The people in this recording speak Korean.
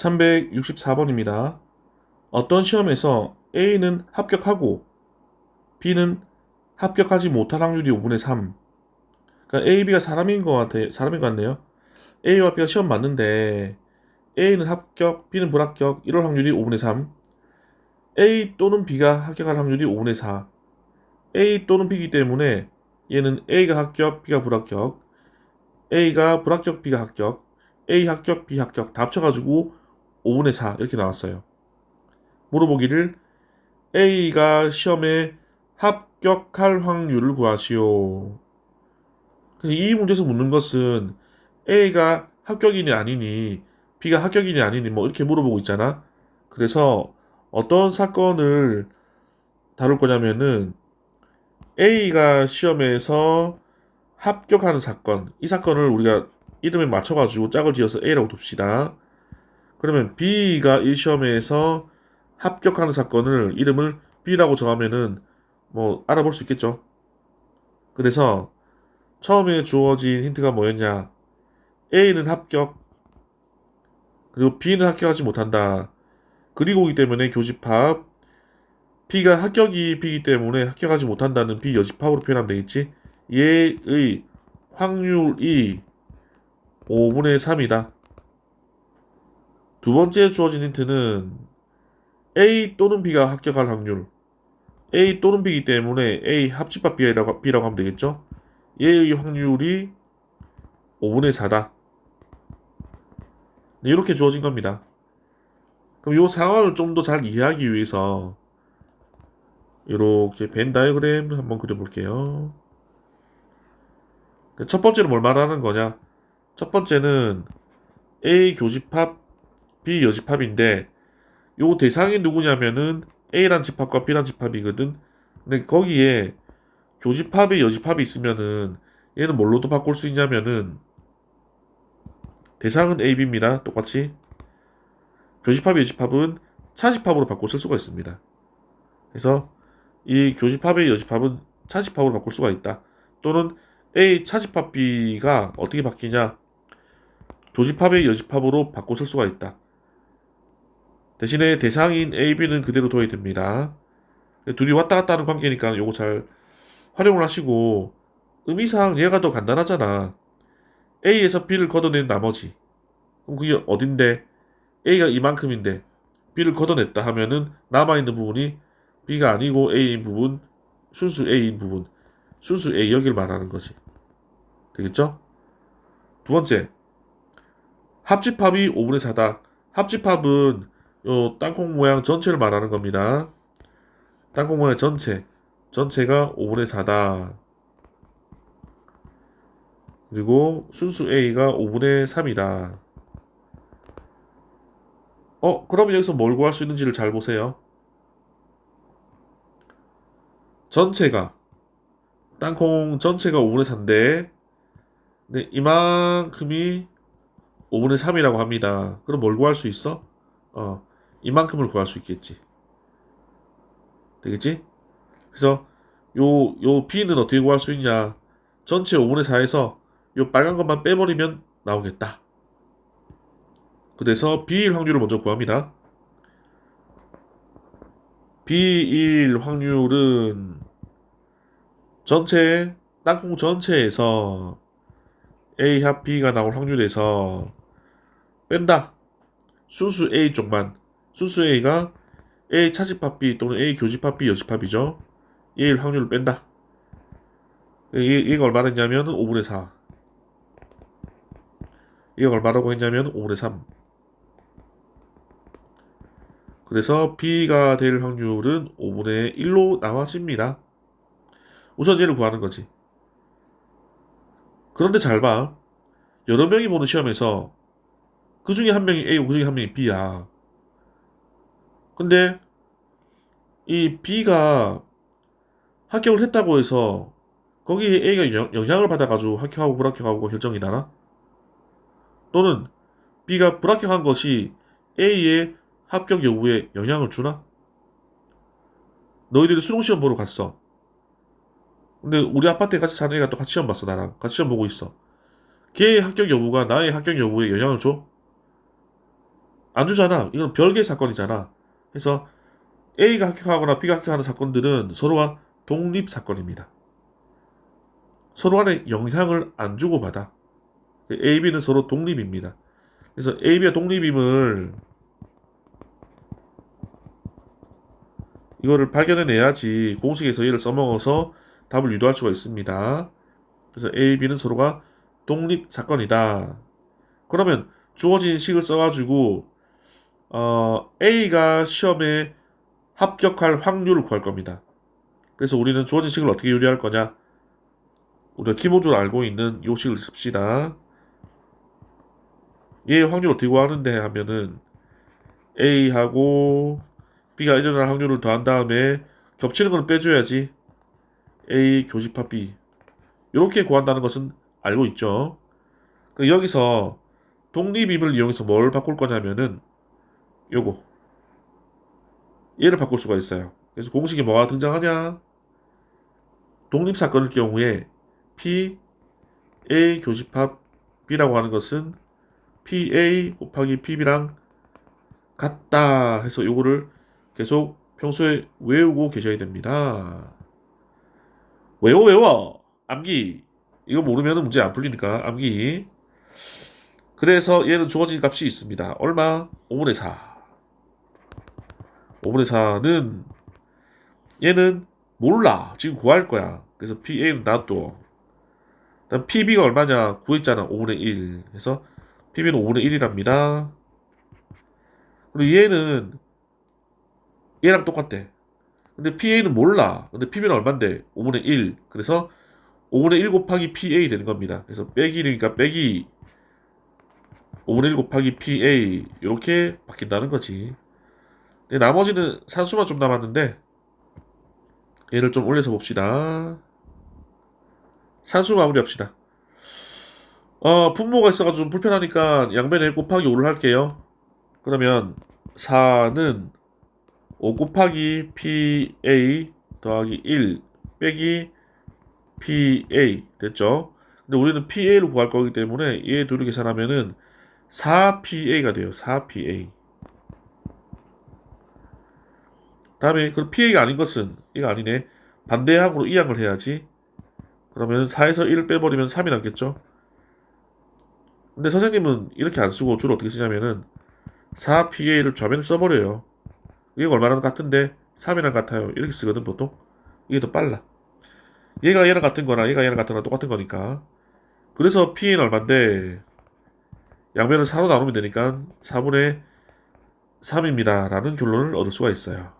364번입니다. 어떤 시험에서 A는 합격하고 B는 합격하지 못할 확률이 5분의 3. 그러니까 A, B가 사람인 것 같네요. A와 B가 시험 맞는데 A는 합격, B는 불합격, 이럴 확률이 5분의 3. A 또는 B가 합격할 확률이 5분의 4. A 또는 B이기 때문에 얘는 A가 합격, B가 불합격, A가 불합격, B가 합격, A 합격, B 합격 다 합쳐가지고 5분의 4 이렇게 나왔어요. 물어보기를 A가 시험에 합격할 확률을 구하시오. 그래서 이 문제에서 묻는 것은 A가 합격이니 아니니, B가 합격이니 아니니 뭐 이렇게 물어보고 있잖아. 그래서 어떤 사건을 다룰 거냐면은 A가 시험에서 합격하는 사건, 이 사건을 우리가 이름에 맞춰가지고 짝을 지어서 A라고 둡시다. 그러면 B가 이 시험에서 합격하는 사건을 이름을 B라고 정하면은 뭐 알아볼 수 있겠죠. 그래서 처음에 주어진 힌트가 뭐였냐? A는 합격, 그리고 B는 합격하지 못한다. 그리고이기 때문에 교집합, B가 합격이 B이기 때문에 합격하지 못한다는 B 여집합으로 표현하면 되겠지. 얘의 확률이 5분의 3이다. 두 번째 주어진 힌트는 A 또는 B가 합격할 확률. A 또는 B이기 때문에 A 합집합 B라고 하면 되겠죠. 얘의 확률이 5분의 4다. 이렇게 주어진 겁니다. 그럼 이 상황을 좀 더 잘 이해하기 위해서 이렇게 벤 다이어그램 한번 그려볼게요. 첫 번째는 뭘 말하는 거냐? 첫 번째는 A 교집합, B 여집합인데 요 대상이 누구냐면은 A란 집합과 B란 집합이거든. 근데 거기에 교집합에 여집합이 있으면은 얘는 뭘로도 바꿀 수 있냐면은 대상은 A, B입니다. 똑같이. 교집합, 여집합은 차집합으로 바꿔 쓸 수가 있습니다. 그래서 이 교집합의 여집합은 차집합으로 바꿀 수가 있다. 또는 A 차집합 B가 어떻게 바뀌냐? 교집합의 여집합으로 바꿔 쓸 수가 있다. 대신에 대상인 A, B는 그대로 둬야 됩니다. 둘이 왔다 갔다 하는 관계니까 요거 잘 활용을 하시고, 의미상 얘가 더 간단하잖아. A에서 B를 걷어낸 나머지. 그럼 그게 어딘데? A가 이만큼인데 B를 걷어냈다 하면은 남아있는 부분이 B가 아니고 A인 부분, 순수 A인 부분, 순수 A 여기를 말하는 거지. 되겠죠? 두 번째, 합집합이 5분의 4다. 합집합은 요 땅콩 모양 전체를 말하는 겁니다. 땅콩 모양 전체가 5분의 4다. 그리고 순수 A가 5분의 3이다. 그러면 여기서 뭘 구할 수 있는지를 잘 보세요. 전체가, 땅콩 전체가 5분의 4인데, 네, 이만큼이 5분의 3이라고 합니다. 그럼 뭘 구할 수 있어? 이만큼을 구할 수 있겠지. 되겠지? 그래서 요 B는 어떻게 구할 수 있냐? 전체 5분의 4에서 요 빨간 것만 빼버리면 나오겠다. 그래서 B일 확률을 먼저 구합니다. B일 확률은 땅콩 전체에서 A 합 B가 나올 확률에서 뺀다. 순수 A 쪽만. 순수 A가 A 차집합 B 또는 A 교집합 B 여집합이죠. 얘일 확률을 뺀다. 얘가 얼마나 했냐면 5분의 4. 얘가 얼마라고 했냐면 5분의 3. 그래서 B가 될 확률은 5분의 1로 나와집니다. 우선 얘를 구하는 거지. 그런데 잘 봐. 여러 명이 보는 시험에서 그 중에 한 명이 A고 그 중에 한 명이 B야. 근데 이 B가 합격을 했다고 해서 거기에 A가 영향을 받아가지고 합격하고 불합격하고 결정이 나나? 또는 B가 불합격한 것이 A의 합격 여부에 영향을 주나? 너희들이 수능시험 보러 갔어. 근데 우리 아파트에 같이 사는 애가 또 같이 시험 봤어, 나랑. 같이 시험 보고 있어. 걔의 합격 여부가 나의 합격 여부에 영향을 줘? 안 주잖아. 이건 별개의 사건이잖아. 그래서 A가 합격하거나 B가 합격하는 사건들은 서로가 독립 사건입니다. 서로 간에 영향을 안 주고받아. A, B는 서로 독립입니다. 그래서 A, B가 독립임을 이거를 발견해내야지 공식에서 얘를 써먹어서 답을 유도할 수가 있습니다. 그래서 A, B는 서로가 독립 사건이다. 그러면 주어진 식을 써가지고 A가 시험에 합격할 확률을 구할 겁니다. 그래서 우리는 주어진 식을 어떻게 요리할 거냐? 우리가 기본적으로 알고 있는 요 식을 씁시다. 얘의 확률 어떻게 구하는데 하면은 A하고 B가 일어날 확률을 더한 다음에 겹치는 건 빼줘야지. A 교집합 B 이렇게 구한다는 것은 알고 있죠. 여기서 독립임을 이용해서 뭘 바꿀 거냐면은 요거 얘를 바꿀 수가 있어요. 그래서 공식에 뭐가 등장하냐? 독립사건일 경우에 P A 교집합 B라고 하는 것은 PA 곱하기 PB랑 같다 해서 요거를 계속 평소에 외우고 계셔야 됩니다. 외워 암기. 이거 모르면 문제 안 풀리니까 암기. 그래서 얘는 주어진 값이 있습니다. 얼마? 5분의 4. 5분의 4는 얘는 몰라. 지금 구할 거야. 그래서 PA는 놔둬. 그다음 PB가 얼마냐? 구했잖아. 5분의 1. 그래서 PB는 5분의 1이랍니다. 그리고 얘는 얘랑 똑같대. 근데 PA는 몰라. 근데 PB는 얼만데? 5분의 1. 그래서 5분의 1 곱하기 PA 되는 겁니다. 그래서 빼기니까 빼기 5분의 1 곱하기 PA 이렇게 바뀐다는 거지. 근데 나머지는 산수만 좀 남았는데 얘를 좀 올려서 봅시다. 산수 마무리합시다. 분모가 있어가지고 좀 불편하니까 양변에 곱하기 5를 할게요. 그러면 4는 5 곱하기 PA 더하기 1 빼기 PA 됐죠? 근데 우리는 PA를 구할 거기 때문에 얘 둘을 계산하면은 4PA가 돼요. 4PA. 다음에 그 PA가 아닌 것은 이거 아니네. 반대항으로 이 항을 해야지. 그러면 4에서 1을 빼버리면 3이 남겠죠? 근데 선생님은 이렇게 안 쓰고 주로 어떻게 쓰냐면은 4PA를 좌변에 써버려요. 이게 얼마나 같은데 3이랑 같아요. 이렇게 쓰거든 보통. 이게 더 빨라. 얘가 얘랑 같은 거나 얘가 얘랑 같은 거나 똑같은 거니까. 그래서 P는 얼만데 양변을 4로 나누면 되니까 4분의 3입니다. 라는 결론을 얻을 수가 있어요.